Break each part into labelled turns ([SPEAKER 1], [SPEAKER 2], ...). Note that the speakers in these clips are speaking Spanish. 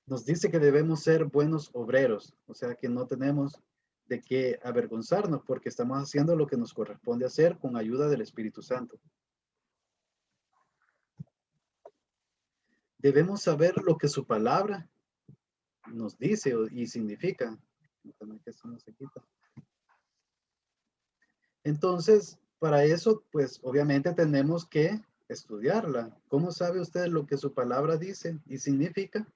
[SPEAKER 1] nos dice que debemos ser buenos obreros, o sea que no tenemos de qué avergonzarnos porque estamos haciendo lo que nos corresponde hacer con ayuda del Espíritu Santo. Debemos saber lo que su palabra nos dice y significa. Que esto no se quita. Entonces, para eso, pues obviamente tenemos que estudiarla. ¿Cómo sabe usted lo que su palabra dice y significa?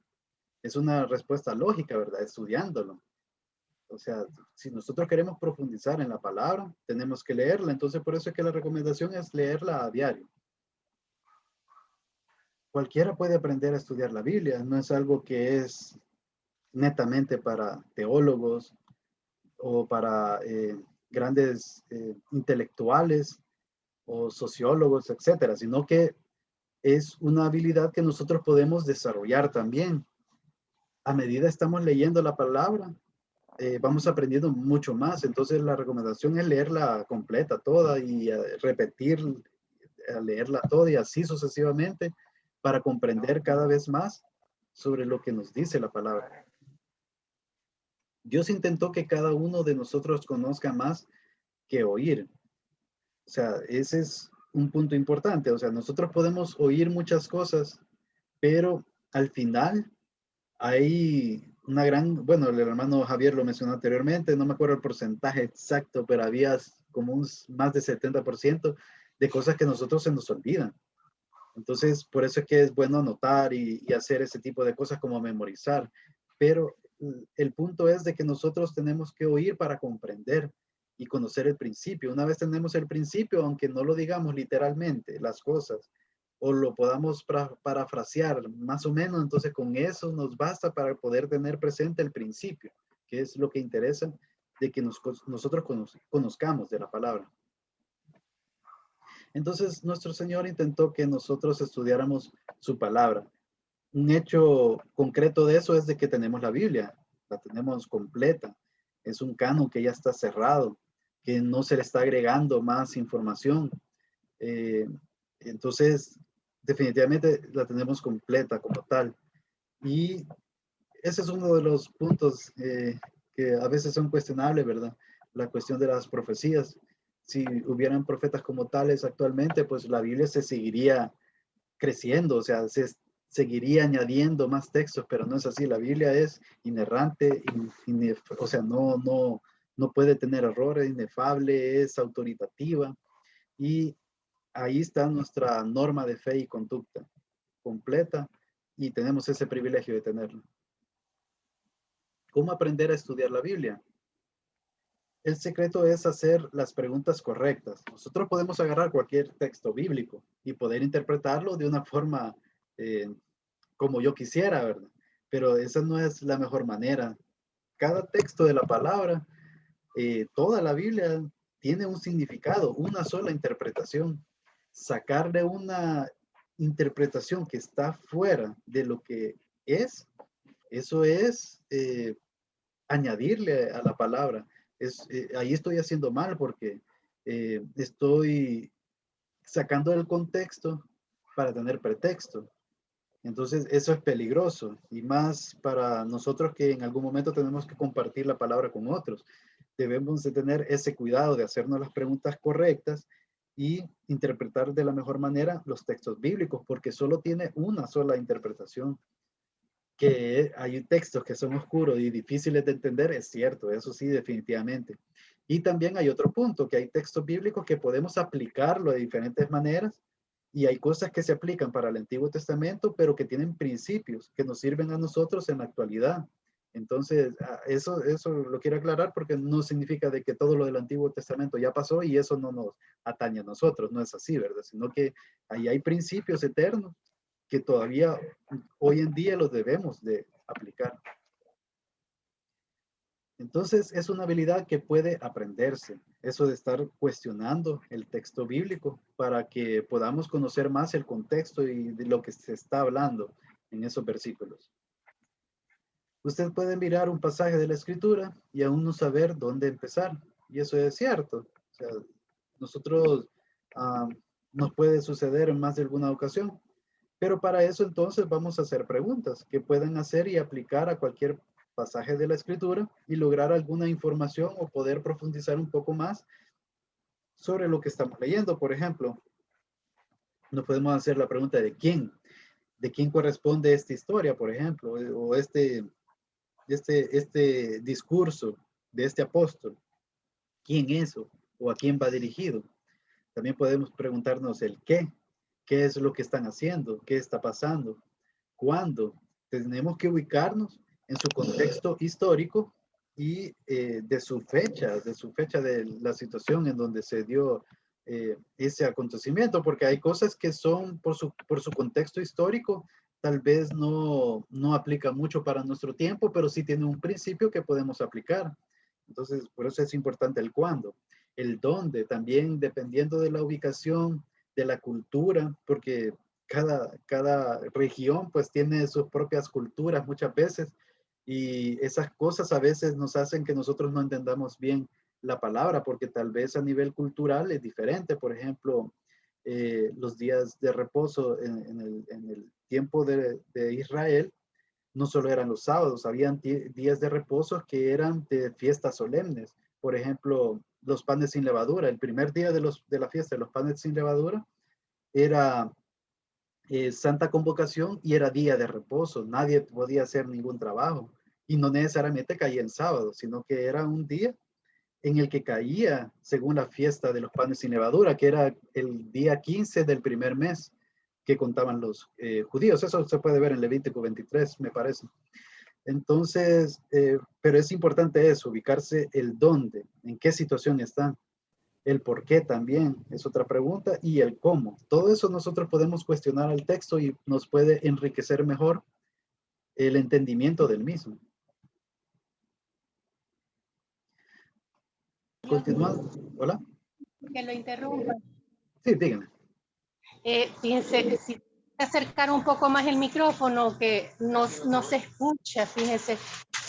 [SPEAKER 1] Es una respuesta lógica, ¿verdad? Estudiándolo. O sea, si nosotros queremos profundizar en la palabra, tenemos que leerla. Entonces, por eso es que la recomendación es leerla a diario. Cualquiera puede aprender a estudiar la Biblia. No es algo que es netamente para teólogos o para grandes intelectuales o sociólogos, etcétera, sino que es una habilidad que nosotros podemos desarrollar también. A medida estamos leyendo la palabra, vamos aprendiendo mucho más. Entonces la recomendación es leerla completa, toda, y repetir, leerla toda y así sucesivamente para comprender cada vez más sobre lo que nos dice la palabra. Dios intentó que cada uno de nosotros conozca más que oír. O sea, ese es un punto importante. O sea, nosotros podemos oír muchas cosas, pero al final hay una gran, bueno, el hermano Javier lo mencionó anteriormente, no me acuerdo el porcentaje exacto, pero había como un más de 70% de cosas que nosotros se nos olvidan. Entonces, por eso es que es bueno anotar y hacer ese tipo de cosas como memorizar. Pero el punto es de que nosotros tenemos que oír para comprender y conocer el principio. Una vez tenemos el principio, aunque no lo digamos literalmente, las cosas, o lo podamos parafrasear más o menos, entonces con eso nos basta para poder tener presente el principio, que es lo que interesa de que nosotros conozcamos de la palabra. Entonces, nuestro Señor intentó que nosotros estudiáramos su palabra. Un hecho concreto de eso es de que tenemos la Biblia, la tenemos completa. Es un canon que ya está cerrado, que no se le está agregando más información. Eh, entonces, definitivamente la tenemos completa como tal. Y ese es uno de los puntos que a veces son cuestionables, ¿verdad? La cuestión de las profecías. Si hubieran profetas como tales actualmente, pues la Biblia se seguiría creciendo, o sea, se seguiría añadiendo más textos, pero no es así. La Biblia es inerrante, o sea, no puede tener errores, inefable, es autoritativa y ahí está nuestra norma de fe y conducta completa y tenemos ese privilegio de tenerlo. ¿Cómo aprender a estudiar la Biblia? El secreto es hacer las preguntas correctas. Nosotros podemos agarrar cualquier texto bíblico y poder interpretarlo de una forma eh, como yo quisiera, ¿verdad? Pero esa no es la mejor manera. Cada texto de la palabra, toda la Biblia tiene un significado, una sola interpretación. Sacarle una interpretación que está fuera de lo que es, eso es añadirle a la palabra. Ahí estoy haciendo mal porque estoy sacando el contexto para tener pretexto. Entonces, eso es peligroso y más para nosotros que en algún momento tenemos que compartir la palabra con otros. Debemos de tener ese cuidado de hacernos las preguntas correctas y interpretar de la mejor manera los textos bíblicos, porque solo tiene una sola interpretación. Que hay textos que son oscuros y difíciles de entender, es cierto, eso sí, definitivamente. Y también hay otro punto, que hay textos bíblicos que podemos aplicarlo de diferentes maneras y hay cosas que se aplican para el Antiguo Testamento, pero que tienen principios que nos sirven a nosotros en la actualidad. Entonces, eso lo quiero aclarar porque no significa de que todo lo del Antiguo Testamento ya pasó y eso no nos atañe a nosotros, no es así, ¿verdad? Sino que ahí hay principios eternos que todavía hoy en día los debemos de aplicar. Entonces, es una habilidad que puede aprenderse, eso de estar cuestionando el texto bíblico para que podamos conocer más el contexto y de lo que se está hablando en esos versículos. Usted puede mirar un pasaje de la escritura y aún no saber dónde empezar. Y eso es cierto. O sea, nosotros nos puede suceder en más de alguna ocasión Pero para eso entonces vamos a hacer preguntas que puedan hacer y aplicar a cualquier pasaje de la escritura y lograr alguna información o poder profundizar un poco más sobre lo que estamos leyendo. Por ejemplo, nos podemos hacer la pregunta de quién corresponde esta historia, por ejemplo, o este discurso de este apóstol. ¿Quién es o a quién va dirigido? También podemos preguntarnos el qué es lo que están haciendo, qué está pasando, cuándo. Tenemos que ubicarnos en su contexto histórico y de su fecha de la situación en donde se dio ese acontecimiento, porque hay cosas que son por su contexto histórico, tal vez no aplica mucho para nuestro tiempo, pero sí tiene un principio que podemos aplicar. Entonces, por eso es importante el cuándo. El dónde, también dependiendo de la ubicación, de la cultura, porque cada región pues tiene sus propias culturas muchas veces y esas cosas a veces nos hacen que nosotros no entendamos bien la palabra porque tal vez a nivel cultural es diferente. Por ejemplo, los días de reposo en el tiempo de Israel no solo eran los sábados, habían días de reposo que eran de fiestas solemnes. Por ejemplo, los panes sin levadura. El primer día de la fiesta de los panes sin levadura era Santa Convocación y era día de reposo. Nadie podía hacer ningún trabajo. Y no necesariamente caía en sábado, sino que era un día en el que caía según la fiesta de los panes sin levadura, que era el día 15 del primer mes que contaban los judíos. Eso se puede ver en Levítico 23, me parece. Entonces, pero es importante eso, ubicarse el dónde, en qué situación están. El por qué también es otra pregunta y el cómo. Todo eso nosotros podemos cuestionar al texto y nos puede enriquecer mejor el entendimiento del mismo. Continuando. Hola.
[SPEAKER 2] Que lo interrumpa.
[SPEAKER 1] Sí, díganme.
[SPEAKER 2] Fíjense, si acercar un poco más el micrófono, que no se escucha, fíjense.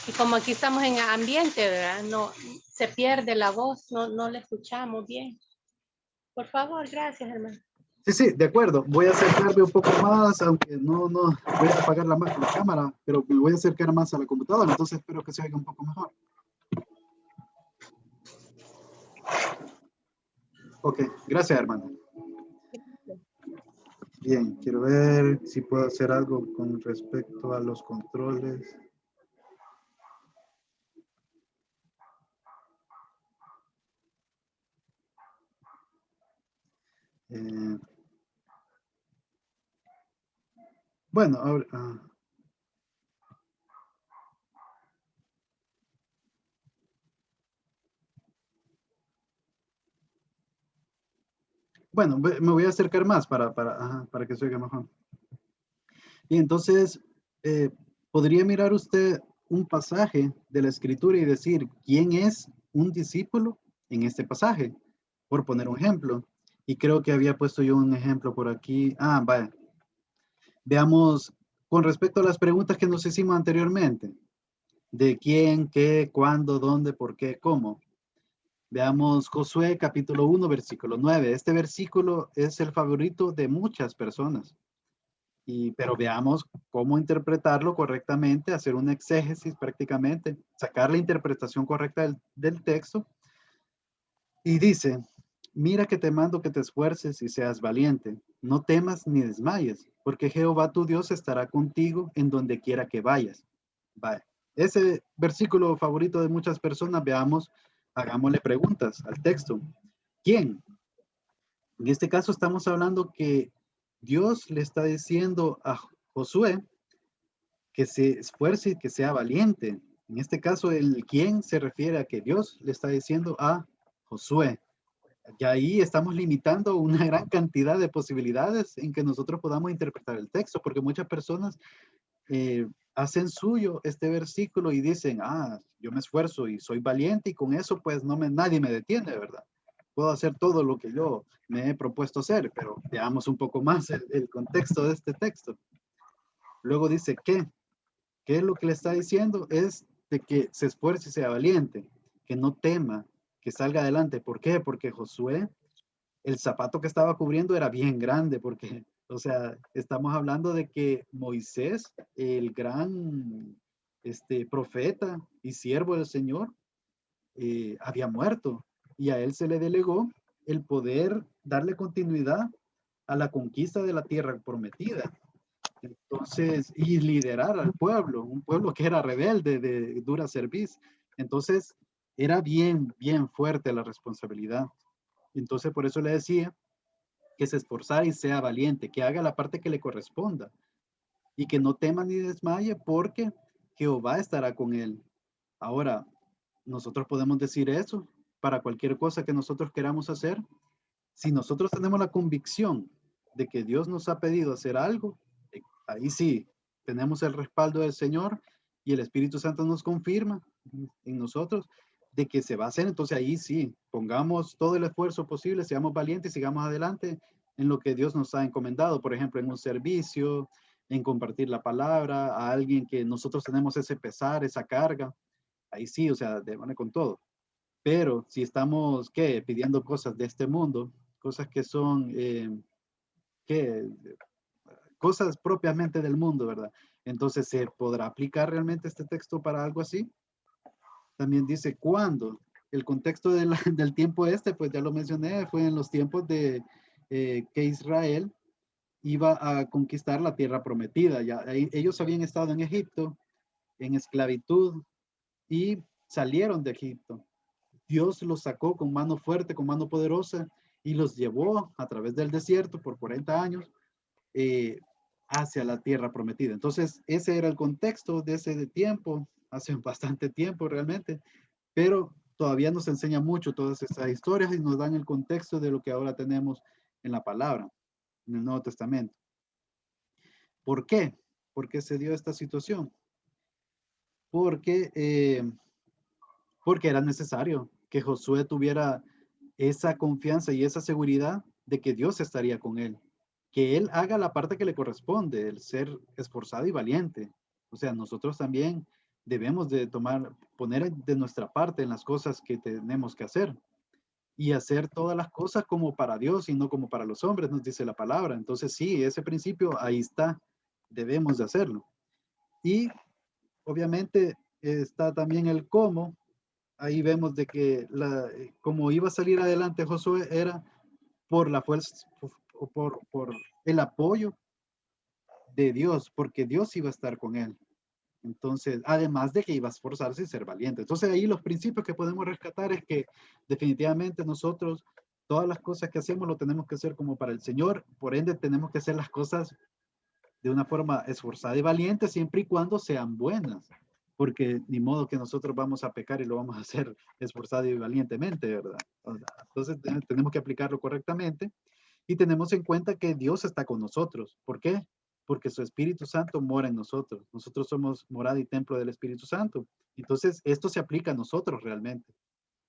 [SPEAKER 2] Y como aquí estamos en ambiente, ¿verdad? No, se pierde la voz, no la escuchamos bien. Por favor, gracias, hermano.
[SPEAKER 1] Sí, sí, de acuerdo. Voy a acercarme un poco más, aunque no, voy a apagar la cámara, pero me voy a acercar más a la computadora, entonces espero que se oiga un poco mejor. Ok, gracias, hermano. Bien, quiero ver si puedo hacer algo con respecto a los controles. Bueno, ahora... bueno, me voy a acercar más para que se oiga mejor. Y entonces, podría mirar usted un pasaje de la escritura y decir, ¿quién es un discípulo en este pasaje? Por poner un ejemplo. Y creo que había puesto yo un ejemplo por aquí. Ah, vaya. Veamos, con respecto a las preguntas que nos hicimos anteriormente. De quién, qué, cuándo, dónde, por qué, cómo. Veamos Josué capítulo 1, versículo 9. Este versículo es el favorito de muchas personas. Pero veamos cómo interpretarlo correctamente, hacer un exégesis prácticamente, sacar la interpretación correcta del texto. Y dice, mira que te mando que te esfuerces y seas valiente. No temas ni desmayes, porque Jehová tu Dios estará contigo en donde quiera que vayas. Vale. Ese versículo favorito de muchas personas, veamos, hagámosle preguntas al texto. ¿Quién? En este caso estamos hablando que Dios le está diciendo a Josué que se esfuerce y que sea valiente. En este caso, el quién se refiere a que Dios le está diciendo a Josué. Y ahí estamos limitando una gran cantidad de posibilidades en que nosotros podamos interpretar el texto, porque muchas personas hacen suyo este versículo y dicen, yo me esfuerzo y soy valiente y con eso pues nadie me detiene, ¿verdad? Puedo hacer todo lo que yo me he propuesto hacer, pero veamos un poco más el contexto de este texto. Luego dice, ¿qué es lo que le está diciendo? Es de que se esfuerce y sea valiente, que no tema, que salga adelante. ¿Por qué? Porque Josué, el zapato que estaba cubriendo era bien grande, porque O sea, estamos hablando de que Moisés, el gran profeta y siervo del Señor, había muerto y a él se le delegó el poder darle continuidad a la conquista de la tierra prometida. Entonces, y liderar al pueblo, un pueblo que era rebelde, de dura cerviz. Entonces, era bien, bien fuerte la responsabilidad. Entonces, por eso le decía que se esforzara y sea valiente, que haga la parte que le corresponda y que no tema ni desmaye porque Jehová estará con él. Ahora, nosotros podemos decir eso para cualquier cosa que nosotros queramos hacer. Si nosotros tenemos la convicción de que Dios nos ha pedido hacer algo, ahí sí, tenemos el respaldo del Señor y el Espíritu Santo nos confirma en nosotros de que se va a hacer. Entonces ahí sí, pongamos todo el esfuerzo posible, seamos valientes, sigamos adelante en lo que Dios nos ha encomendado, por ejemplo, en un servicio, en compartir la palabra a alguien que nosotros tenemos ese pesar, esa carga. Ahí sí, o sea, de manera con todo. Pero si estamos, ¿qué? Pidiendo cosas de este mundo, cosas que son, ¿qué? Cosas propiamente del mundo, ¿verdad? Entonces, ¿se podrá aplicar realmente este texto para algo así? También dice, ¿cuándo? El contexto del tiempo pues ya lo mencioné, fue en los tiempos de que Israel iba a conquistar la tierra prometida. Ya, ellos habían estado en Egipto, en esclavitud, y salieron de Egipto. Dios los sacó con mano fuerte, con mano poderosa, y los llevó a través del desierto por 40 años eh, hacia la tierra prometida. Entonces, ese era el contexto de ese tiempo, hace bastante tiempo realmente, pero todavía nos enseña mucho todas esas historias y nos dan el contexto de lo que ahora tenemos en la palabra, en el Nuevo Testamento. ¿Por qué? ¿Por qué se dio esta situación? Porque, porque era necesario que Josué tuviera esa confianza y esa seguridad de que Dios estaría con él, que él haga la parte que le corresponde, el ser esforzado y valiente. O sea, nosotros también debemos de poner de nuestra parte en las cosas que tenemos que hacer y hacer todas las cosas como para Dios y no como para los hombres, nos dice la palabra. Entonces sí, ese principio ahí está, debemos de hacerlo. Y obviamente está también el cómo. Ahí vemos de que como iba a salir adelante Josué era por la fuerza, por el apoyo de Dios, porque Dios iba a estar con él. Entonces, además de que iba a esforzarse y ser valiente. Entonces, ahí los principios que podemos rescatar es que definitivamente nosotros, todas las cosas que hacemos lo tenemos que hacer como para el Señor, por ende tenemos que hacer las cosas de una forma esforzada y valiente siempre y cuando sean buenas, porque ni modo que nosotros vamos a pecar y lo vamos a hacer esforzado y valientemente, ¿verdad? Entonces tenemos que aplicarlo correctamente y tenemos en cuenta que Dios está con nosotros. ¿Por qué? Porque su Espíritu Santo mora en nosotros. Nosotros somos morada y templo del Espíritu Santo. Entonces, esto se aplica a nosotros realmente,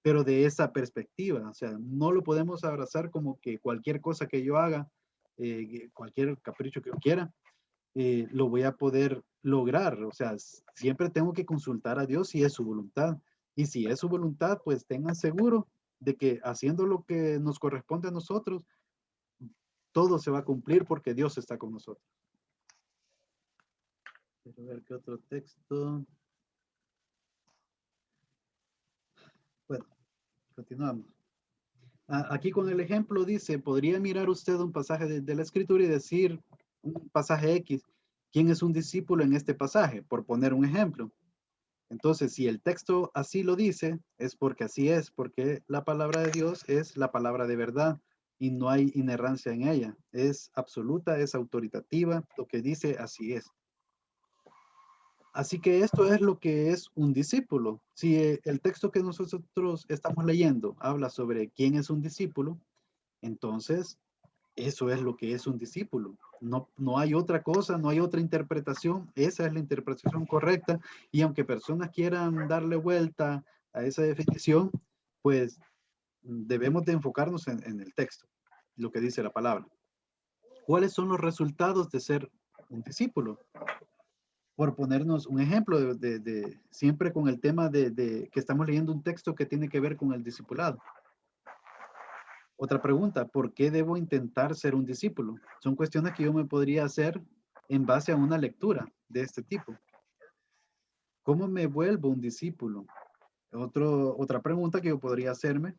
[SPEAKER 1] pero de esa perspectiva. O sea, no lo podemos abrazar como que cualquier cosa que yo haga, cualquier capricho que yo quiera, lo voy a poder lograr. O sea, siempre tengo que consultar a Dios si es su voluntad. Y si es su voluntad, pues tengan seguro de que haciendo lo que nos corresponde a nosotros, todo se va a cumplir porque Dios está con nosotros. Quiero ver qué otro texto. Bueno, continuamos. Aquí con el ejemplo dice, podría mirar usted un pasaje de la escritura y decir, un pasaje X, ¿quién es un discípulo en este pasaje? Por poner un ejemplo. Entonces, si el texto así lo dice, es porque así es, porque la palabra de Dios es la palabra de verdad y no hay inerrancia en ella. Es absoluta, es autoritativa, lo que dice así es. Así que esto es lo que es un discípulo. Si el texto que nosotros estamos leyendo habla sobre quién es un discípulo, entonces eso es lo que es un discípulo. No, no hay otra cosa, no hay otra interpretación. Esa es la interpretación correcta. Y aunque personas quieran darle vuelta a esa definición, pues debemos de enfocarnos en el texto, lo que dice la palabra. ¿Cuáles son los resultados de ser un discípulo? Por ponernos un ejemplo siempre con el tema de que estamos leyendo un texto que tiene que ver con el discipulado. Otra pregunta, ¿por qué debo intentar ser un discípulo? Son cuestiones que yo me podría hacer en base a una lectura de este tipo. ¿Cómo me vuelvo un discípulo? Otra pregunta que yo podría hacerme,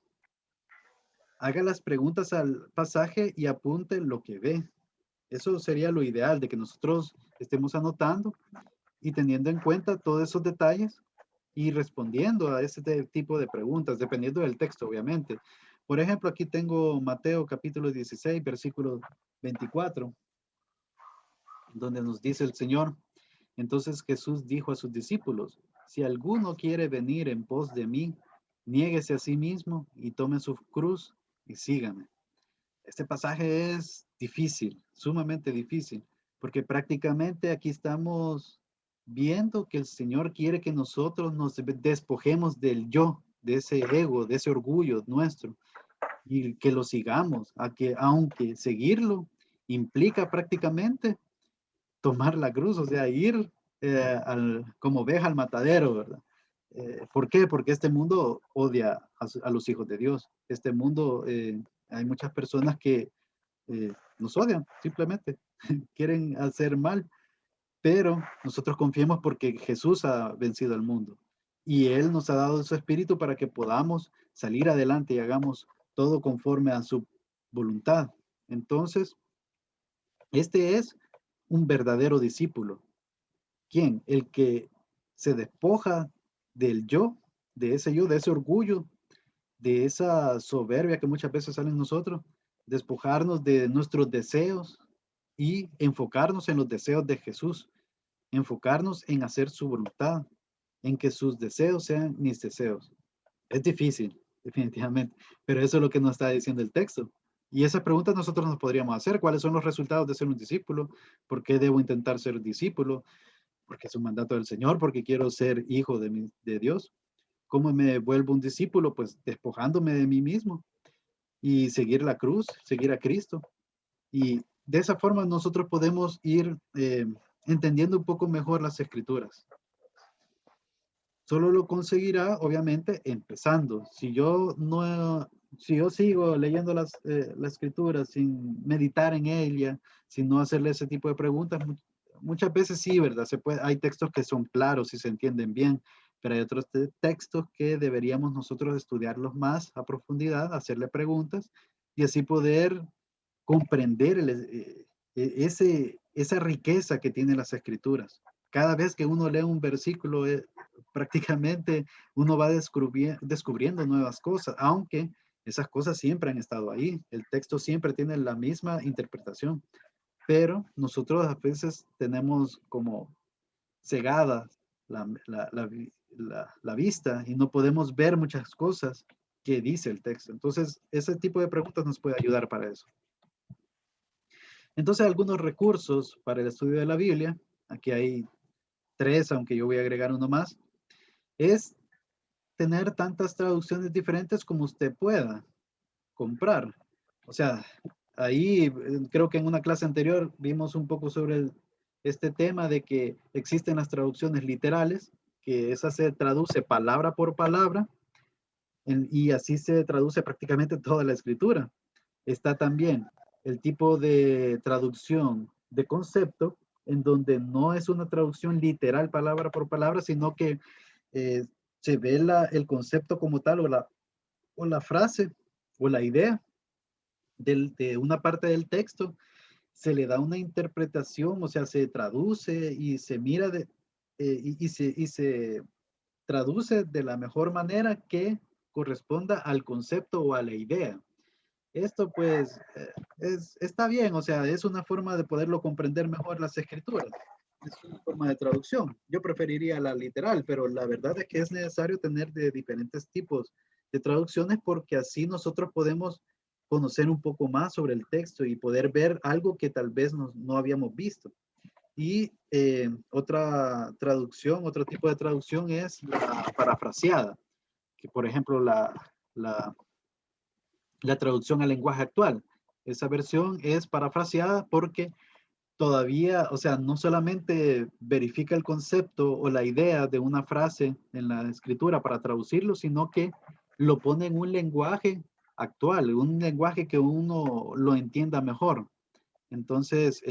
[SPEAKER 1] haga las preguntas al pasaje y apunte lo que ve. Eso sería lo ideal, de que nosotros estemos anotando y teniendo en cuenta todos esos detalles y respondiendo a ese tipo de preguntas, dependiendo del texto, obviamente. Por ejemplo, aquí tengo Mateo capítulo 16, versículo 24, donde nos dice el Señor: entonces Jesús dijo a sus discípulos: si alguno quiere venir en pos de mí, niéguese a sí mismo y tome su cruz y sígame. Este pasaje es difícil, sumamente difícil, porque prácticamente aquí estamos viendo que el Señor quiere que nosotros nos despojemos del yo, de ese ego, de ese orgullo nuestro, y que lo sigamos, a que aunque seguirlo implica prácticamente tomar la cruz, o sea, ir como oveja al matadero, ¿verdad? ¿Por qué? Porque este mundo odia a los hijos de Dios. Este mundo, hay muchas personas que nos odian, simplemente quieren hacer mal, pero nosotros confiemos porque Jesús ha vencido al mundo y Él nos ha dado su espíritu para que podamos salir adelante y hagamos todo conforme a su voluntad. Entonces, este es un verdadero discípulo. ¿Quién? El que se despoja del yo, de ese orgullo, de esa soberbia que muchas veces sale en nosotros, despojarnos de nuestros deseos y enfocarnos en los deseos de Jesús, enfocarnos en hacer su voluntad, en que sus deseos sean mis deseos. Es difícil, definitivamente, pero eso es lo que nos está diciendo el texto. Y esas preguntas nosotros nos podríamos hacer. ¿Cuáles son los resultados de ser un discípulo? ¿Por qué debo intentar ser discípulo? Porque es un mandato del Señor, porque quiero ser hijo de Dios. ¿Cómo me vuelvo un discípulo? Pues despojándome de mí mismo y seguir la cruz, seguir a Cristo. Y de esa forma nosotros podemos ir entendiendo un poco mejor las escrituras. Solo lo conseguirá, obviamente, empezando. Si yo sigo leyendo la escritura sin meditar en ella, sin no hacerle ese tipo de preguntas, muchas veces sí, ¿verdad? Hay textos que son claros y se entienden bien, pero hay otros textos que deberíamos nosotros estudiarlos más a profundidad, hacerle preguntas y así poder comprender esa riqueza que tienen las escrituras. Cada vez que uno lee un versículo, prácticamente uno va descubriendo nuevas cosas, aunque esas cosas siempre han estado ahí. El texto siempre tiene la misma interpretación, pero nosotros a veces tenemos como cegada la vista y no podemos ver muchas cosas que dice el texto. Entonces, ese tipo de preguntas nos puede ayudar para eso. Entonces, algunos recursos para el estudio de la Biblia, aquí hay 3, aunque yo voy a agregar uno más, es tener tantas traducciones diferentes como usted pueda comprar. O sea, ahí creo que en una clase anterior vimos un poco sobre este tema de que existen las traducciones literales, que esa se traduce palabra por palabra y así se traduce prácticamente toda la escritura. Está también el tipo de traducción de concepto, en donde no es una traducción literal palabra por palabra, sino que eh, se ve el concepto como tal o la frase o la idea de una parte del texto, se le da una interpretación, o sea, se traduce y se mira y se traduce de la mejor manera que corresponda al concepto o a la idea. Esto pues está bien, o sea, es una forma de poderlo comprender mejor las escrituras. Es una forma de traducción. Yo preferiría la literal, pero la verdad es que es necesario tener de diferentes tipos de traducciones porque así nosotros podemos conocer un poco más sobre el texto y poder ver algo que tal vez no habíamos visto. Y otra traducción, otro tipo de traducción es la parafraseada, que por ejemplo la traducción al lenguaje actual. Esa versión es parafraseada porque todavía, o sea, no solamente verifica el concepto o la idea de una frase en la escritura para traducirlo, sino que lo pone en un lenguaje actual, un lenguaje que uno lo entienda mejor. Entonces,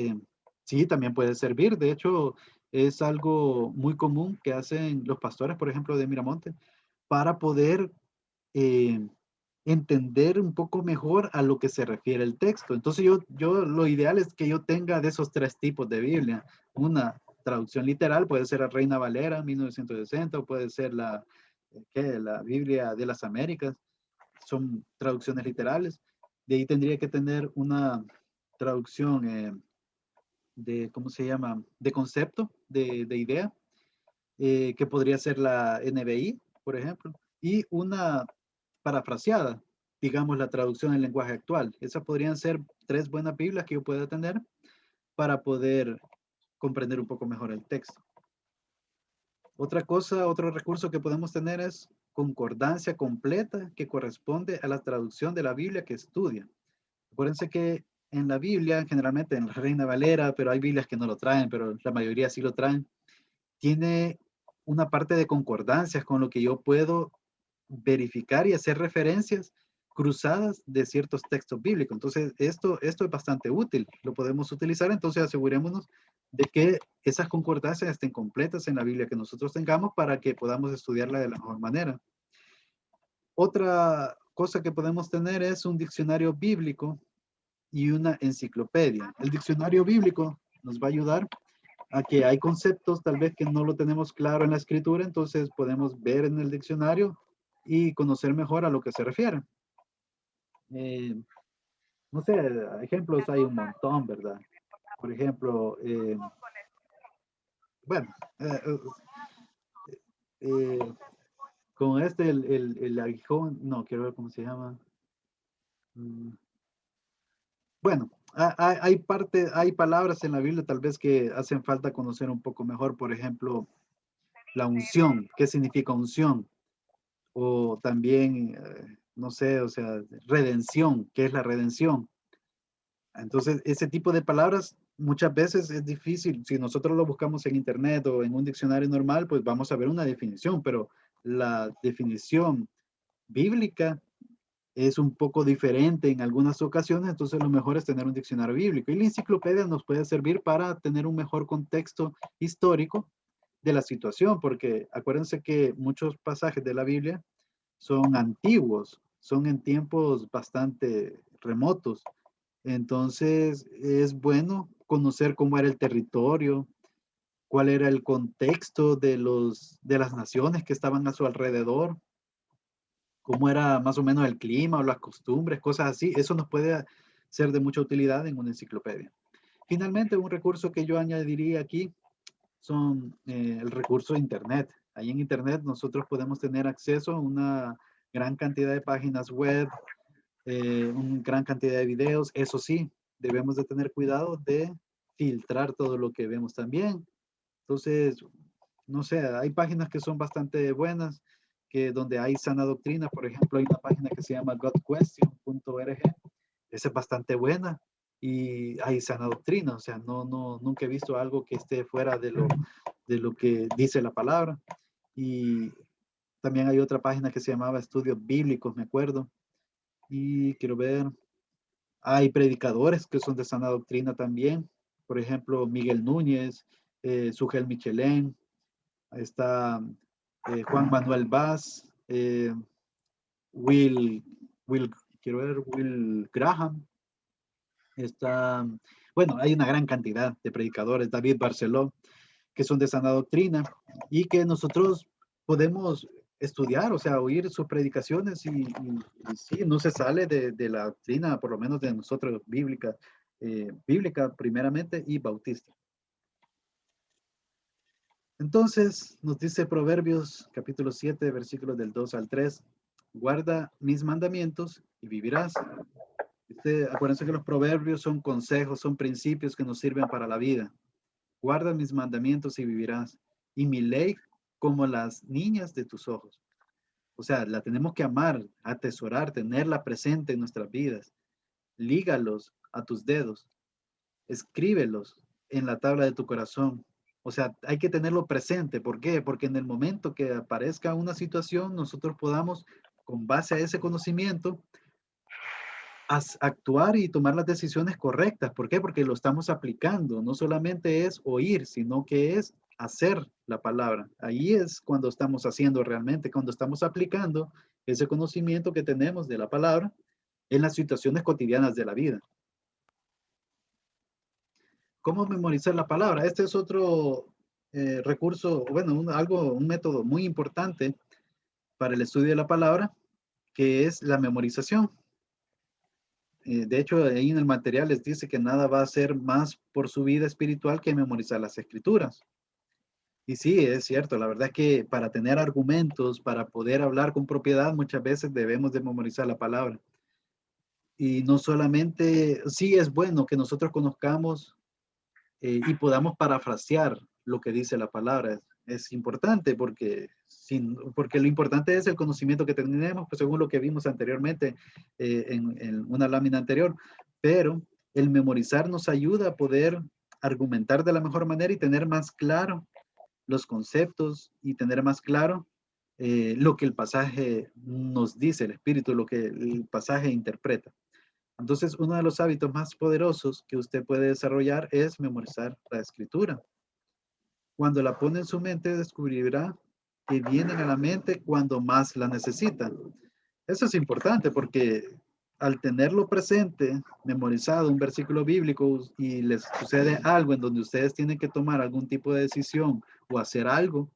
[SPEAKER 1] sí, también puede servir. De hecho, es algo muy común que hacen los pastores, por ejemplo, de Miramonte, para poder eh, entender un poco mejor a lo que se refiere el texto. Entonces, lo ideal es que yo tenga de esos tres tipos de Biblia. Una traducción literal, puede ser la Reina Valera 1960, o puede ser la Biblia de las Américas. Son traducciones literales. De ahí tendría que tener una traducción de, ¿cómo se llama? De concepto, de idea, que podría ser la NBI, por ejemplo, y una parafraseada, digamos la traducción en lenguaje actual. Esas podrían ser tres buenas Biblias que yo pueda tener para poder comprender un poco mejor el texto. Otra cosa, otro recurso que podemos tener es concordancia completa que corresponde a la traducción de la Biblia que estudia. Acuérdense que en la Biblia, generalmente en la Reina Valera, pero hay Biblias que no lo traen, pero la mayoría sí lo traen, tiene una parte de concordancias con lo que yo puedo verificar y hacer referencias cruzadas de ciertos textos bíblicos. Entonces, esto es bastante útil, lo podemos utilizar, entonces asegurémonos de que esas concordancias estén completas en la Biblia que nosotros tengamos para que podamos estudiarla de la mejor manera. Otra cosa que podemos tener es un diccionario bíblico y una enciclopedia. El diccionario bíblico nos va a ayudar a que hay conceptos tal vez que no lo tenemos claro en la escritura, entonces podemos ver en el diccionario y conocer mejor a lo que se refiere. No sé, ejemplos hay un montón, ¿verdad? Por ejemplo, bueno, eh, con este, el aguijón, no, quiero ver cómo se llama. Bueno, hay palabras en la Biblia tal vez que hacen falta conocer un poco mejor. Por ejemplo, la unción. ¿Qué significa unción? O también, no sé, o sea, redención. ¿Qué es la redención? Entonces, ese tipo de palabras muchas veces es difícil. Si nosotros lo buscamos en internet o en un diccionario normal, pues vamos a ver una definición, pero la definición bíblica es un poco diferente en algunas ocasiones, entonces lo mejor es tener un diccionario bíblico. Y la enciclopedia nos puede servir para tener un mejor contexto histórico de la situación, porque acuérdense que muchos pasajes de la Biblia son antiguos, son en tiempos bastante remotos. Entonces es bueno conocer cómo era el territorio, cuál era el contexto de las naciones que estaban a su alrededor, cómo era más o menos el clima o las costumbres, cosas así. Eso nos puede ser de mucha utilidad en una enciclopedia. Finalmente, un recurso que yo añadiría aquí son el recurso de Internet. Ahí en Internet nosotros podemos tener acceso a una gran cantidad de páginas web, una gran cantidad de videos. Eso sí, debemos de tener cuidado de filtrar todo lo que vemos también. Entonces, no sé, hay páginas que son bastante buenas, que donde hay sana doctrina. Por ejemplo, hay una página que se llama godquestion.org. Esa es bastante buena y hay sana doctrina. O sea, nunca he visto algo que esté fuera de lo que dice la palabra. Y también hay otra página que se llamaba Estudios Bíblicos, me acuerdo. Y quiero ver, hay predicadores que son de sana doctrina también. Por ejemplo, Miguel Núñez, Sugel Michelén, está Juan Manuel Vaz, Will, quiero ver, Will Graham. Está, bueno, hay una gran cantidad de predicadores, David Barceló, que son de sana doctrina y que nosotros podemos estudiar, o sea, oír sus predicaciones y sí, no se sale de la doctrina, por lo menos de nosotros, bíblica primeramente y bautista. Entonces, nos dice Proverbios capítulo 7, versículos del 2 al 3, guarda mis mandamientos y vivirás. Acuérdense que los proverbios son consejos, son principios que nos sirven para la vida. Guarda mis mandamientos y vivirás, y mi ley como las niñas de tus ojos. O sea, la tenemos que amar, atesorar, tenerla presente en nuestras vidas. Lígalos a tus dedos, escríbelos en la tabla de tu corazón. O sea, hay que tenerlo presente. ¿Por qué? Porque en el momento que aparezca una situación, nosotros podamos, con base a ese conocimiento, actuar y tomar las decisiones correctas. ¿Por qué? Porque lo estamos aplicando. No solamente es oír, sino que es hacer la palabra. Ahí es cuando estamos haciendo realmente, cuando estamos aplicando ese conocimiento que tenemos de la palabra en las situaciones cotidianas de la vida. ¿Cómo memorizar la palabra? Este es otro recurso, bueno, un método muy importante para el estudio de la palabra, que es la memorización. De hecho, ahí en el material les dice que nada va a ser más por su vida espiritual que memorizar las escrituras. Y sí, es cierto, la verdad es que para tener argumentos, para poder hablar con propiedad, muchas veces debemos de memorizar la palabra. Y no solamente, sí es bueno que nosotros conozcamos y podamos parafrasear lo que dice la palabra. Es importante porque lo importante es el conocimiento que tenemos, pues según lo que vimos anteriormente en una lámina anterior. Pero el memorizar nos ayuda a poder argumentar de la mejor manera y tener más claro los conceptos y tener más claro lo que el pasaje nos dice, el espíritu, lo que el pasaje interpreta. Entonces, uno de los hábitos más poderosos que usted puede desarrollar es memorizar la escritura. Cuando la pone en su mente, descubrirá que vienen a la mente cuando más la necesitan. Eso es importante porque al tenerlo presente, memorizado un versículo bíblico y les sucede algo en donde ustedes tienen que tomar algún tipo de decisión o hacer algo,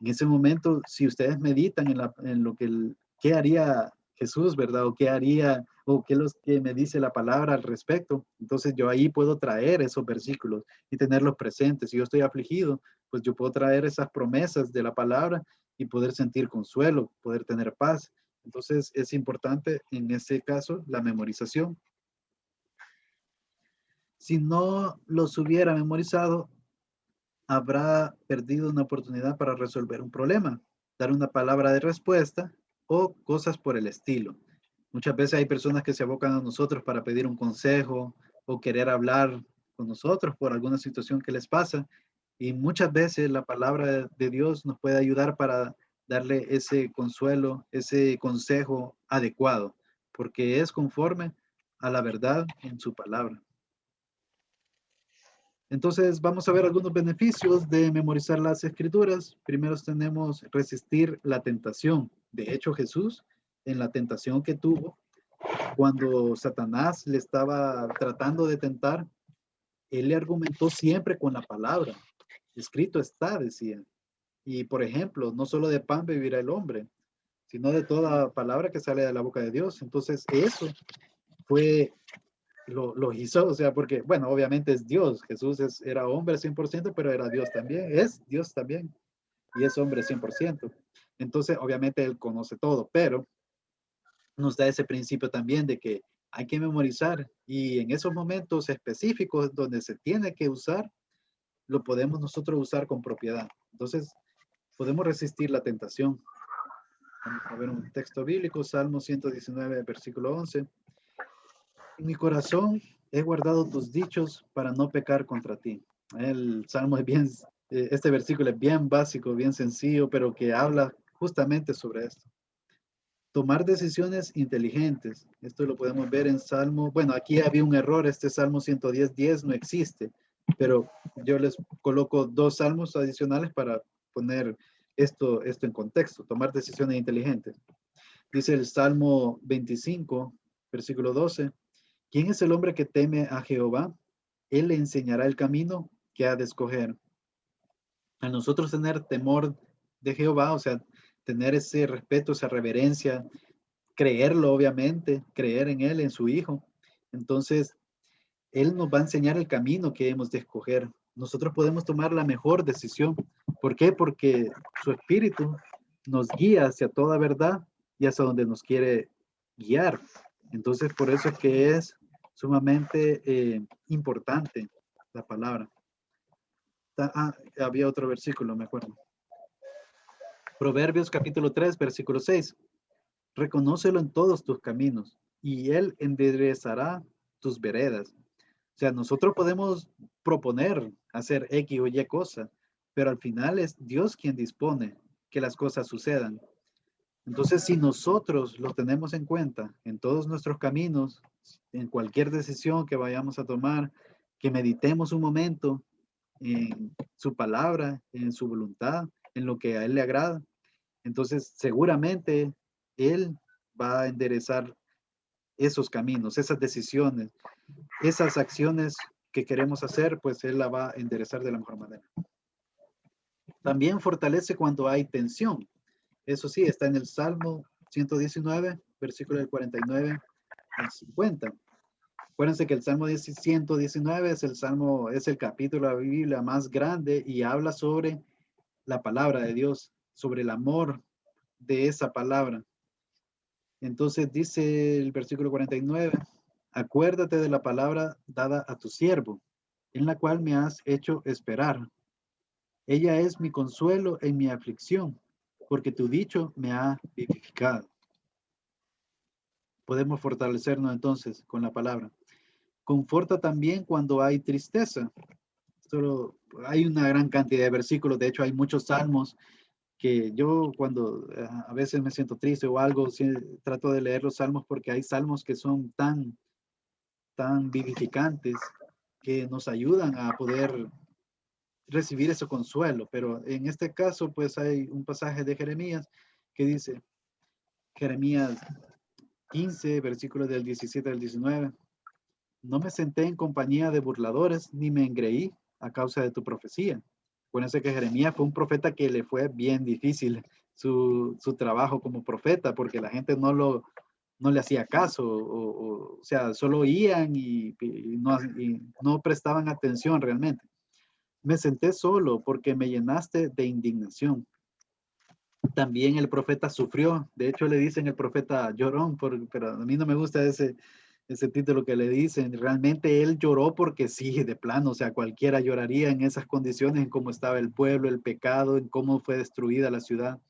[SPEAKER 1] en ese momento, si ustedes meditan en lo que, qué haría Jesús, ¿verdad? O qué haría, o qué los que me dice la palabra al respecto. Entonces yo ahí puedo traer esos versículos y tenerlos presentes. Si yo estoy afligido, pues yo puedo traer esas promesas de la palabra y poder sentir consuelo, poder tener paz. Entonces es importante en ese caso la memorización. Si no los hubiera memorizado, habrá perdido una oportunidad para resolver un problema, dar una palabra de respuesta o cosas por el estilo. Muchas veces hay personas que se abocan a nosotros para pedir un consejo o querer hablar con nosotros por alguna situación que les pasa. Y muchas veces la palabra de Dios nos puede ayudar para darle ese consuelo, ese consejo adecuado, porque es conforme a la verdad en su palabra. Entonces vamos a ver algunos beneficios de memorizar las escrituras. Primero tenemos resistir la tentación. De hecho, Jesús, en la tentación que tuvo, cuando Satanás le estaba tratando de tentar, él le argumentó siempre con la palabra. Escrito está, decía. Y por ejemplo, no solo de pan vivirá el hombre, sino de toda palabra que sale de la boca de Dios. Entonces eso fue lo hizo, o sea, porque, bueno, obviamente es Dios. Jesús era hombre 100%, pero era Dios también, es Dios también, y es hombre 100%. Entonces, obviamente, Él conoce todo, pero nos da ese principio también de que hay que memorizar y en esos momentos específicos donde se tiene que usar, lo podemos nosotros usar con propiedad. Entonces, podemos resistir la tentación. Vamos a ver un texto bíblico, Salmo 119, versículo 11. En mi corazón he guardado tus dichos para no pecar contra ti. El salmo es bien, este versículo es bien básico, bien sencillo, pero que habla justamente sobre esto. Tomar decisiones inteligentes. Esto lo podemos ver en Salmo. Bueno, aquí había un error. Este Salmo 110:10 no existe, pero yo les coloco dos salmos adicionales para poner esto en contexto. Tomar decisiones inteligentes. Dice el Salmo 25, versículo 12. ¿Quién es el hombre que teme a Jehová? Él le enseñará el camino que ha de escoger. A nosotros tener temor de Jehová, o sea, tener ese respeto, esa reverencia, creerlo obviamente, creer en Él, en su Hijo. Entonces, Él nos va a enseñar el camino que hemos de escoger. Nosotros podemos tomar la mejor decisión. ¿Por qué? Porque su Espíritu nos guía hacia toda verdad y hacia donde nos quiere guiar. Entonces, por eso es que es sumamente importante la palabra. Había otro versículo, me acuerdo. Proverbios capítulo 3, versículo 6. Reconócelo en todos tus caminos y Él enderezará tus veredas. O sea, nosotros podemos proponer hacer X o Y cosa, pero al final es Dios quien dispone que las cosas sucedan. Entonces, si nosotros lo tenemos en cuenta en todos nuestros caminos, en cualquier decisión que vayamos a tomar, que meditemos un momento en su palabra, en su voluntad, en lo que a Él le agrada. Entonces, seguramente Él va a enderezar esos caminos, esas decisiones, esas acciones que queremos hacer, pues Él la va a enderezar de la mejor manera. También fortalece cuando hay tensión. Eso sí, está en el Salmo 119, versículo del 49 al 50. Acuérdense que el Salmo 119 es el Salmo, es el capítulo de la Biblia más grande y habla sobre la palabra de Dios, sobre el amor de esa palabra. Entonces dice el versículo 49, acuérdate de la palabra dada a tu siervo, en la cual me has hecho esperar. Ella es mi consuelo en mi aflicción, porque tu dicho me ha vivificado. Podemos fortalecernos entonces con la palabra. Conforta también cuando hay tristeza. Solo hay una gran cantidad de versículos, de hecho hay muchos salmos que yo cuando a veces me siento triste o algo, sí, trato de leer los salmos porque hay salmos que son tan vivificantes que nos ayudan a poder recibir ese consuelo. Pero en este caso, pues hay un pasaje de Jeremías que dice, Jeremías 15, versículos del 17 al 19, no me senté en compañía de burladores, ni me engreí a causa de tu profecía. Acuérdense que Jeremías fue un profeta que le fue bien difícil su trabajo como profeta, porque la gente no le hacía caso, o sea, solo oían y no prestaban atención realmente. Me senté solo porque me llenaste de indignación. También el profeta sufrió, de hecho le dicen el profeta llorón, pero a mí no me gusta ese título que le dicen. Realmente él lloró porque sí, de plano, o sea, cualquiera lloraría en esas condiciones, en cómo estaba el pueblo, el pecado, en cómo fue destruida la ciudad.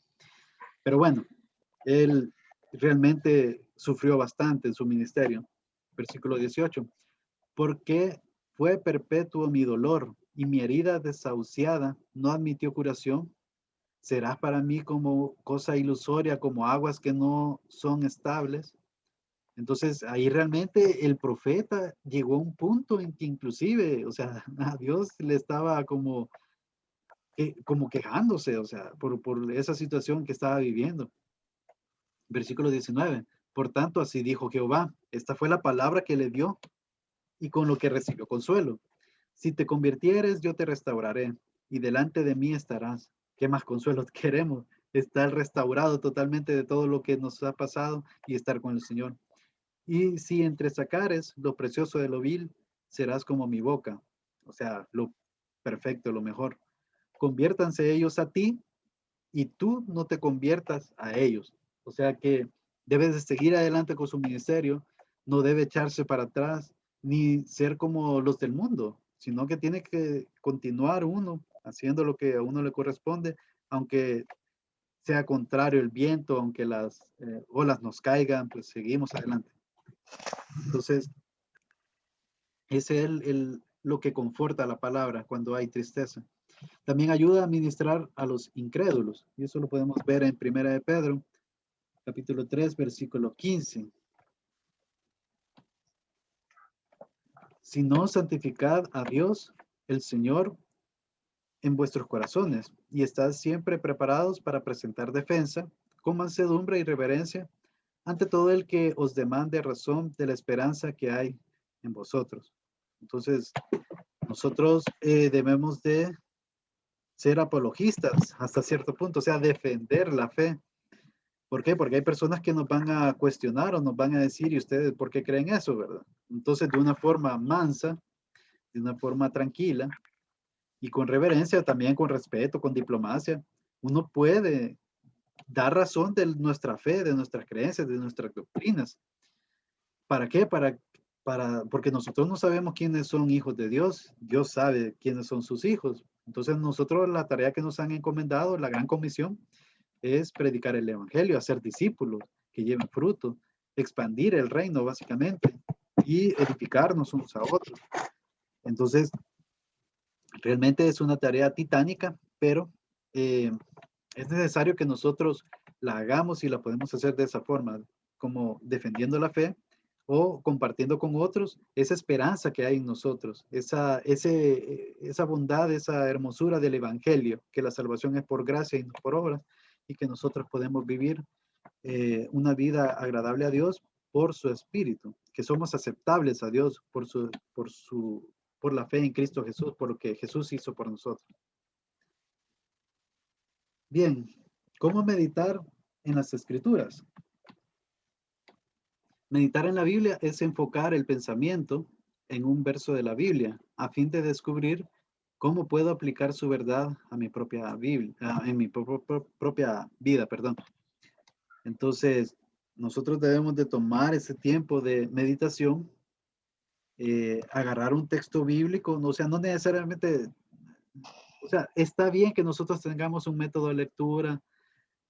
[SPEAKER 1] Pero bueno, él realmente sufrió bastante en su ministerio. Versículo 18. Porque fue perpetuo mi dolor y mi herida desahuciada no admitió curación. Será para mí como cosa ilusoria, como aguas que no son estables. Entonces ahí realmente el profeta llegó a un punto en que inclusive, o sea, a Dios le estaba como quejándose, o sea, por esa situación que estaba viviendo. Versículo 19. Por tanto, así dijo Jehová, esta fue la palabra que le dio y con lo que recibió consuelo. Si te convirtieres, yo te restauraré y delante de mí estarás. ¿Qué más consuelo queremos? Estar restaurado totalmente de todo lo que nos ha pasado y estar con el Señor. Y si entresacares lo precioso de lo vil, serás como mi boca. O sea, lo perfecto, lo mejor. Conviértanse ellos a ti y tú no te conviertas a ellos. O sea que debes de seguir adelante con su ministerio, no debe echarse para atrás, ni ser como los del mundo, sino que tiene que continuar uno haciendo lo que a uno le corresponde, aunque sea contrario el viento, aunque las olas nos caigan, pues seguimos adelante. Entonces, ese es lo que conforta la palabra cuando hay tristeza. También ayuda a ministrar a los incrédulos. Y eso lo podemos ver en Primera de Pedro, capítulo 3, versículo 15. Si no, santificad a Dios, el Señor, en vuestros corazones, y estad siempre preparados para presentar defensa, con mansedumbre y reverencia, ante todo el que os demande razón de la esperanza que hay en vosotros. Entonces, nosotros debemos de ser apologistas hasta cierto punto, o sea, defender la fe. ¿Por qué? Porque hay personas que nos van a cuestionar o nos van a decir, ¿y ustedes por qué creen eso, verdad? Entonces, de una forma mansa, de una forma tranquila y con reverencia, también con respeto, con diplomacia, uno puede dar razón de nuestra fe, de nuestras creencias, de nuestras doctrinas. ¿Para qué? Porque nosotros no sabemos quiénes son hijos de Dios. Dios sabe quiénes son sus hijos. Entonces, nosotros la tarea que nos han encomendado, la gran comisión, es predicar el evangelio, hacer discípulos que lleven fruto, expandir el reino básicamente y edificarnos unos a otros. Entonces, realmente es una tarea titánica, pero es necesario que nosotros la hagamos y la podemos hacer de esa forma, como defendiendo la fe o compartiendo con otros esa esperanza que hay en nosotros, esa bondad, esa hermosura del Evangelio, que la salvación es por gracia y no por obras, y que nosotros podemos vivir una vida agradable a Dios por su Espíritu, que somos aceptables a Dios por la fe en Cristo Jesús, por lo que Jesús hizo por nosotros. Bien, ¿cómo meditar en las Escrituras? Meditar en la Biblia es enfocar el pensamiento en un verso de la Biblia a fin de descubrir cómo puedo aplicar su verdad a mi propia Biblia, en mi propia vida, perdón. Entonces, nosotros debemos de tomar ese tiempo de meditación, agarrar un texto bíblico, o sea, no necesariamente, o sea, está bien que nosotros tengamos un método de lectura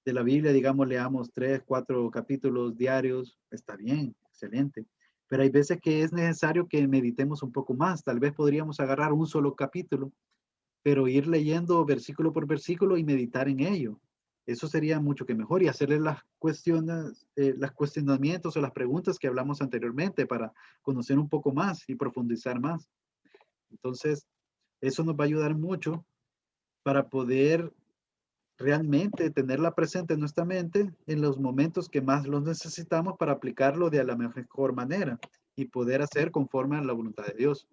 [SPEAKER 1] de la Biblia, digamos, leamos 3, 4 capítulos diarios, está bien, excelente. Pero hay veces que es necesario que meditemos un poco más. Tal vez podríamos agarrar un solo capítulo, pero ir leyendo versículo por versículo y meditar en ello. Eso sería mucho que mejor y hacerle las cuestiones, los cuestionamientos o las preguntas que hablamos anteriormente para conocer un poco más y profundizar más. Entonces, eso nos va a ayudar mucho para poder realmente tenerla presente en nuestra mente en los momentos que más lo necesitamos para aplicarlo de la mejor manera y poder hacer conforme a la voluntad de Dios.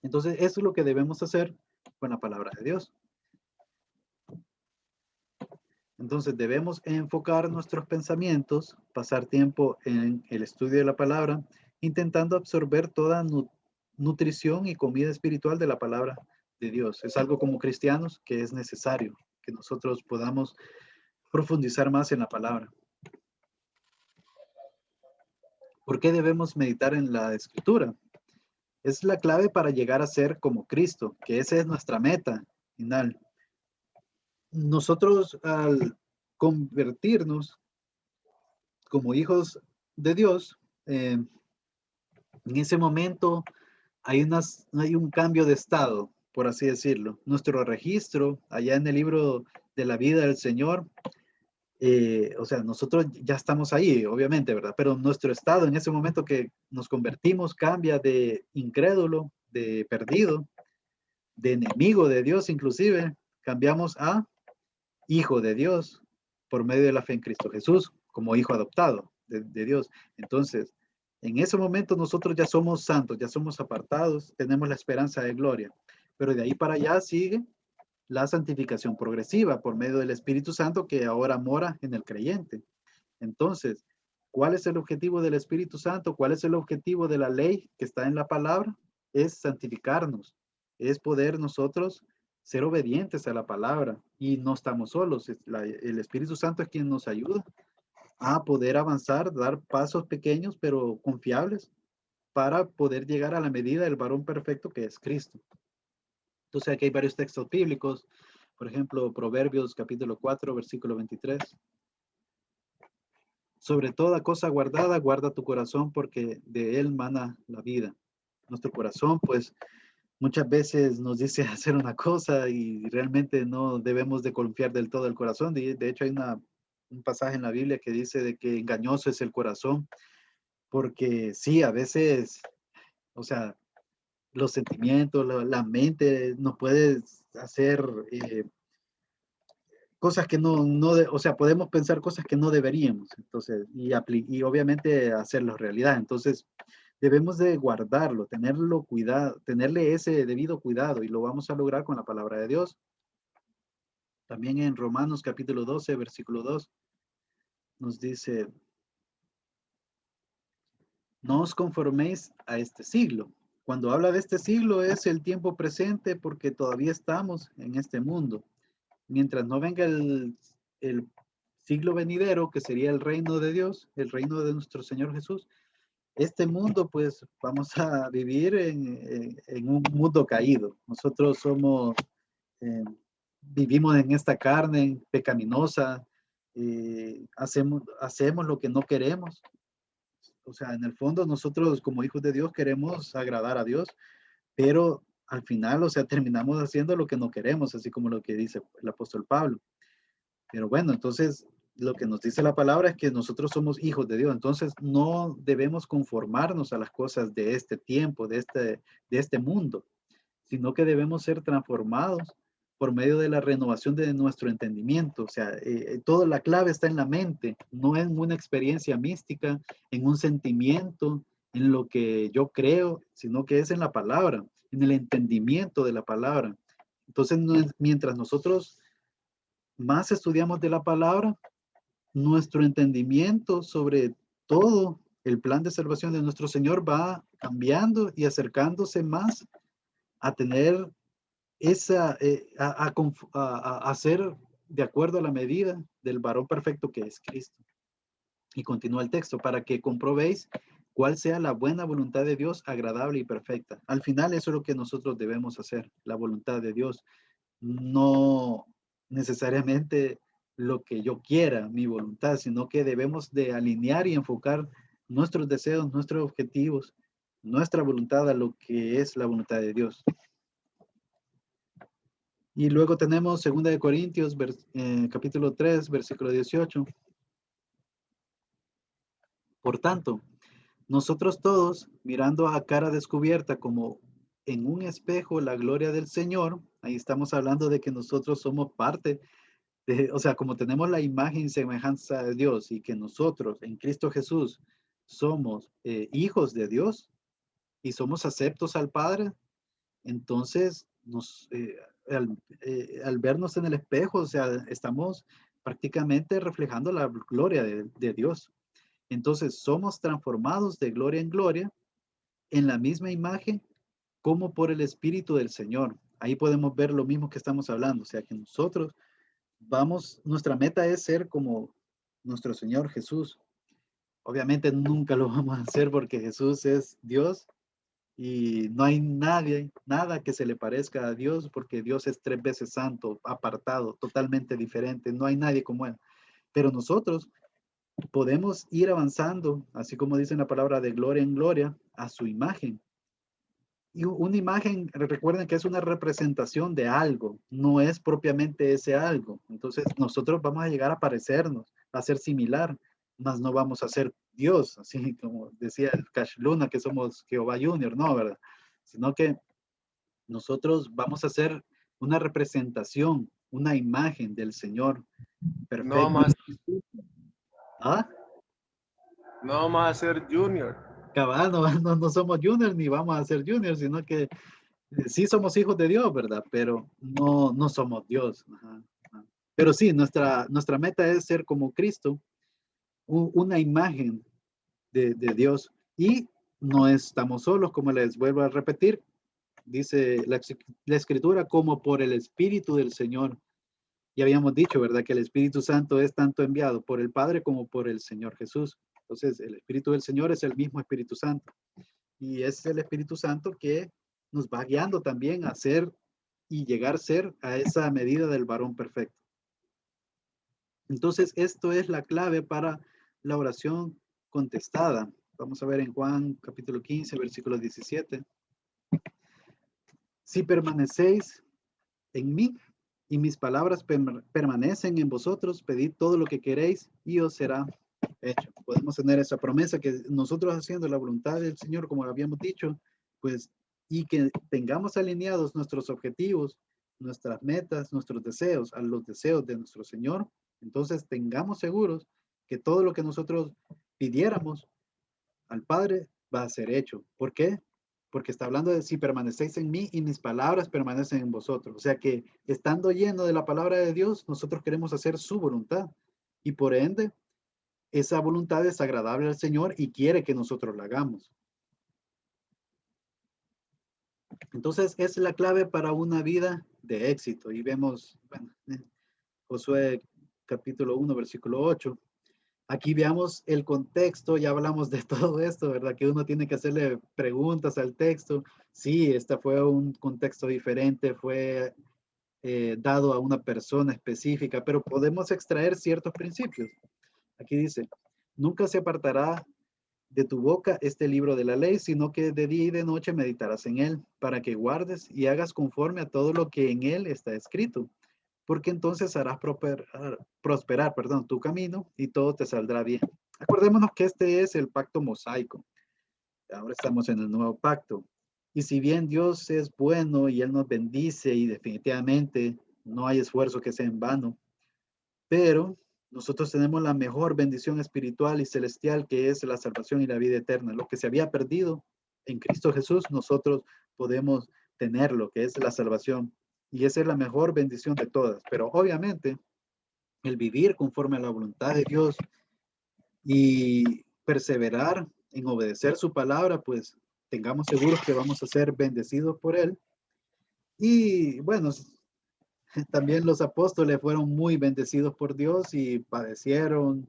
[SPEAKER 1] Entonces, eso es lo que debemos hacer con la palabra de Dios. Entonces, debemos enfocar nuestros pensamientos, pasar tiempo en el estudio de la palabra, intentando absorber toda nutrición y comida espiritual de la palabra de Dios. Es algo como cristianos que es necesario que nosotros podamos profundizar más en la palabra. ¿Por qué debemos meditar en la escritura? Es la clave para llegar a ser como Cristo, que esa es nuestra meta final. Nosotros al convertirnos como hijos de Dios, en ese momento hay un cambio de estado, por así decirlo. Nuestro registro allá en el libro de la vida del Señor, o sea, nosotros ya estamos ahí, obviamente, ¿verdad? Pero nuestro estado en ese momento que nos convertimos cambia de incrédulo, de perdido, de enemigo de Dios inclusive, cambiamos a hijo de Dios por medio de la fe en Cristo Jesús, como hijo adoptado de Dios. Entonces, en ese momento nosotros ya somos santos, ya somos apartados, tenemos la esperanza de gloria. Pero de ahí para allá sigue la santificación progresiva por medio del Espíritu Santo que ahora mora en el creyente. Entonces, ¿cuál es el objetivo del Espíritu Santo? ¿Cuál es el objetivo de la ley que está en la palabra? Es santificarnos, es poder nosotros ser obedientes a la palabra y no estamos solos. El Espíritu Santo es quien nos ayuda a poder avanzar, dar pasos pequeños pero confiables para poder llegar a la medida del varón perfecto que es Cristo. Entonces aquí hay varios textos bíblicos, por ejemplo, Proverbios capítulo 4, versículo 23. Sobre toda cosa guardada, guarda tu corazón porque de él mana la vida. Nuestro corazón, pues, muchas veces nos dice hacer una cosa y realmente no debemos de confiar del todo el corazón. De hecho, hay un pasaje en la Biblia que dice de que engañoso es el corazón, porque sí, a veces, o sea, los sentimientos, la mente nos puede hacer cosas que o sea, podemos pensar cosas que no deberíamos, entonces, y obviamente hacerlo realidad. Entonces, debemos de guardarlo, tenerlo cuidado, tenerle ese debido cuidado y lo vamos a lograr con la palabra de Dios. También en Romanos capítulo 12, versículo 2, nos dice, no os conforméis a este siglo. Cuando habla de este siglo es el tiempo presente porque todavía estamos en este mundo. Mientras no venga el siglo venidero, que sería el reino de Dios, el reino de nuestro Señor Jesús, este mundo, pues vamos a vivir en un mundo caído. Nosotros eh, vivimos en esta carne pecaminosa, hacemos lo que no queremos. O sea, en el fondo nosotros como hijos de Dios queremos agradar a Dios, pero al final, o sea, terminamos haciendo lo que no queremos, así como lo que dice el apóstol Pablo. Pero bueno, entonces lo que nos dice la palabra es que nosotros somos hijos de Dios. Entonces no debemos conformarnos a las cosas de este tiempo, de este mundo, sino que debemos ser transformados por medio de la renovación de nuestro entendimiento. O sea, toda la clave está en la mente, no en una experiencia mística, en un sentimiento, en lo que yo creo, sino que es en la palabra, en el entendimiento de la palabra. Entonces, mientras nosotros más estudiamos de la palabra, nuestro entendimiento sobre todo el plan de salvación de nuestro Señor va cambiando y acercándose más a tener esa, a ser de acuerdo a la medida del varón perfecto que es Cristo. Y continúa el texto, para que comprobéis cuál sea la buena voluntad de Dios, agradable y perfecta. Al final eso es lo que nosotros debemos hacer, la voluntad de Dios. No necesariamente lo que yo quiera, mi voluntad, sino que debemos de alinear y enfocar nuestros deseos, nuestros objetivos, nuestra voluntad a lo que es la voluntad de Dios. Y luego tenemos 2 de Corintios, capítulo 3, versículo 18. Por tanto, nosotros todos, mirando a cara descubierta como en un espejo la gloria del Señor, ahí estamos hablando de que nosotros somos parte de, o sea, como tenemos la imagen y semejanza de Dios y que nosotros en Cristo Jesús somos hijos de Dios y somos aceptos al Padre, entonces al vernos en el espejo, o sea, estamos prácticamente reflejando la gloria de Dios. Entonces somos transformados de gloria en gloria en la misma imagen como por el Espíritu del Señor. Ahí podemos ver lo mismo que estamos hablando, o sea que nosotros nuestra meta es ser como nuestro Señor Jesús. Obviamente nunca lo vamos a hacer porque Jesús es Dios y no hay nada que se le parezca a Dios porque Dios es 3 veces santo, apartado, totalmente diferente. No hay nadie como Él. Pero nosotros podemos ir avanzando, así como dice la palabra, de gloria en gloria, a su imagen. Y una imagen, recuerden que es una representación de algo, no es propiamente ese algo. Entonces nosotros vamos a llegar a parecernos, a ser similar, mas no vamos a ser Dios, así como decía el Cash Luna, que somos Jehová Junior, no, ¿verdad? Sino que nosotros vamos a ser una representación, una imagen del Señor
[SPEAKER 3] No
[SPEAKER 1] perfecto.
[SPEAKER 3] más,
[SPEAKER 1] ¿Ah?
[SPEAKER 3] no vamos a ser junior.
[SPEAKER 1] Cabal, no somos juniors ni vamos a ser juniors, sino que sí somos hijos de Dios, ¿verdad? Pero no somos Dios. Ajá, ajá. Pero sí, nuestra meta es ser como Cristo, una imagen de Dios. Y no estamos solos, como les vuelvo a repetir, dice la Escritura, como por el Espíritu del Señor. Ya habíamos dicho, ¿verdad? Que el Espíritu Santo es tanto enviado por el Padre como por el Señor Jesús. Entonces, el Espíritu del Señor es el mismo Espíritu Santo. Y es el Espíritu Santo que nos va guiando también a ser y llegar a ser a esa medida del varón perfecto. Entonces, esto es la clave para la oración contestada. Vamos a ver en Juan capítulo 15, versículo 17. Si permanecéis en mí y mis palabras permanecen en vosotros, pedid todo lo que queréis y os será hecho. Podemos tener esa promesa que nosotros haciendo la voluntad del Señor, como habíamos dicho, pues, y que tengamos alineados nuestros objetivos, nuestras metas, nuestros deseos a los deseos de nuestro Señor, entonces tengamos seguros que todo lo que nosotros pidiéramos al Padre va a ser hecho. ¿Por qué? Porque está hablando de si permanecéis en mí y mis palabras permanecen en vosotros. O sea que estando lleno de la palabra de Dios, nosotros queremos hacer su voluntad. Y por ende, esa voluntad es agradable al Señor y quiere que nosotros la hagamos. Entonces, es la clave para una vida de éxito. Y vemos, bueno, Josué capítulo 1, versículo 8. Aquí veamos el contexto, ya hablamos de todo esto, ¿verdad? Que uno tiene que hacerle preguntas al texto. Sí, este fue un contexto diferente, fue dado a una persona específica, pero podemos extraer ciertos principios. Aquí dice, nunca se apartará de tu boca este libro de la ley, sino que de día y de noche meditarás en él, para que guardes y hagas conforme a todo lo que en él está escrito. porque entonces harás prosperar, tu camino y todo te saldrá bien. Acordémonos que este es el pacto mosaico. Ahora estamos en el nuevo pacto. Y si bien Dios es bueno y Él nos bendice y definitivamente no hay esfuerzo que sea en vano, pero nosotros tenemos la mejor bendición espiritual y celestial, que es la salvación y la vida eterna. Lo que se había perdido en Cristo Jesús, nosotros podemos tener lo que es la salvación. Y esa es la mejor bendición de todas. Pero obviamente, el vivir conforme a la voluntad de Dios y perseverar en obedecer su palabra, pues tengamos seguros que vamos a ser bendecidos por Él. Y bueno, también los apóstoles fueron muy bendecidos por Dios y padecieron,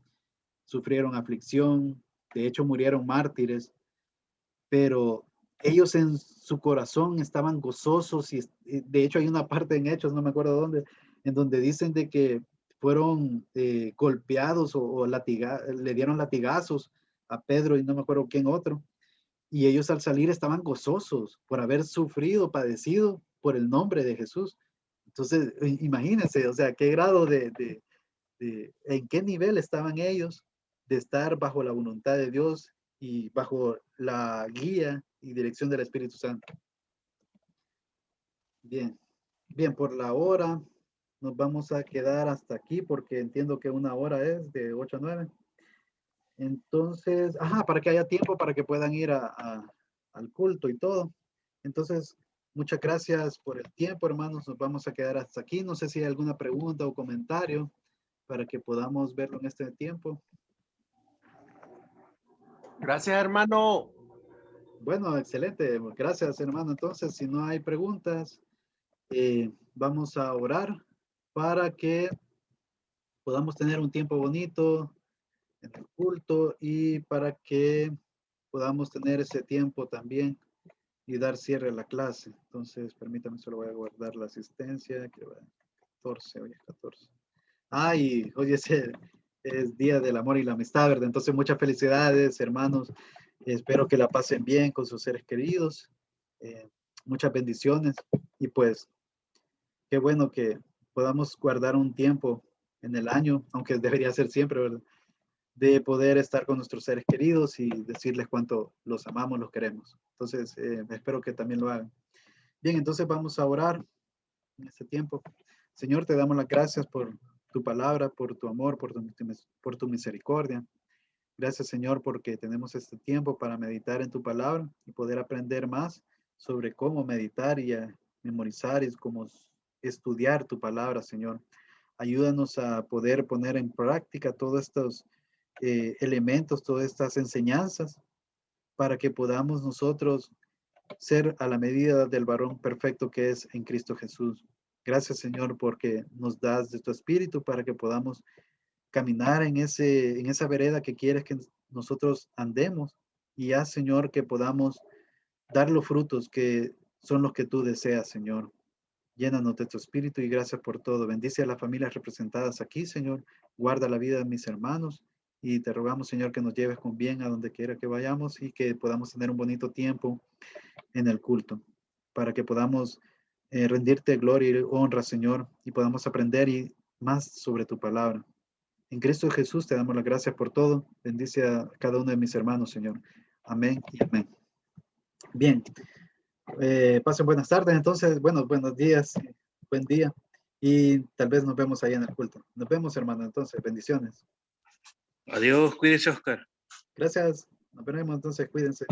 [SPEAKER 1] sufrieron aflicción, de hecho murieron mártires, pero ellos en su corazón estaban gozosos y de hecho hay una parte en Hechos, no me acuerdo dónde, en donde dicen de que fueron golpeados o le dieron latigazos a Pedro y no me acuerdo quién otro, y ellos al salir estaban gozosos por haber sufrido, padecido por el nombre de Jesús. Entonces, imagínense, o sea, qué grado en qué nivel estaban ellos de estar bajo la voluntad de Dios y bajo la guía y dirección del Espíritu Santo. Bien, bien, por la hora nos vamos a quedar hasta aquí porque entiendo que una hora es de 8 a 9. Entonces, para que haya tiempo para que puedan ir al culto y todo. Entonces, muchas gracias por el tiempo, hermanos. Nos vamos a quedar hasta aquí. No sé si hay alguna pregunta o comentario para que podamos verlo en este tiempo.
[SPEAKER 3] Gracias, hermano.
[SPEAKER 1] Bueno, excelente. Gracias, hermano. Entonces, si no hay preguntas, vamos a orar para que podamos tener un tiempo bonito en el culto y para que podamos tener ese tiempo también y dar cierre a la clase. Entonces, permítame, solo voy a guardar la asistencia, que va 14, hoy es 14. Y hoy es Día del Amor y la Amistad, ¿verdad? Entonces, muchas felicidades, hermanos. Espero que la pasen bien con sus seres queridos. Muchas bendiciones. Y pues, qué bueno que podamos guardar un tiempo en el año, aunque debería ser siempre, ¿verdad? De poder estar con nuestros seres queridos y decirles cuánto los amamos, los queremos. Entonces, espero que también lo hagan. Bien, entonces vamos a orar en este tiempo. Señor, te damos las gracias por tu palabra, por tu amor, por tu misericordia. Gracias, Señor, porque tenemos este tiempo para meditar en tu palabra y poder aprender más sobre cómo meditar y memorizar y cómo estudiar tu palabra, Señor. Ayúdanos a poder poner en práctica todos estos elementos, todas estas enseñanzas, para que podamos nosotros ser a la medida del varón perfecto que es en Cristo Jesús. Gracias, Señor, porque nos das de tu espíritu para que podamos caminar en esa vereda que quieres que nosotros andemos, y haz, Señor, que podamos dar los frutos que son los que tú deseas, Señor. Llénanos de tu espíritu y gracias por todo. Bendice a las familias representadas aquí, Señor. Guarda la vida de mis hermanos y te rogamos, Señor, que nos lleves con bien a donde quiera que vayamos y que podamos tener un bonito tiempo en el culto para que podamos rendirte gloria y honra, Señor, y podamos aprender más sobre tu palabra. En Cristo Jesús te damos las gracias por todo. Bendice a cada uno de mis hermanos, Señor. Amén y amén. Bien. Pasen buenas tardes, entonces, buenos días, buen día, y tal vez nos vemos ahí en el culto. Nos vemos, hermano, entonces, bendiciones.
[SPEAKER 4] Adiós, cuídese, Oscar.
[SPEAKER 1] Gracias, nos veremos, entonces, cuídense.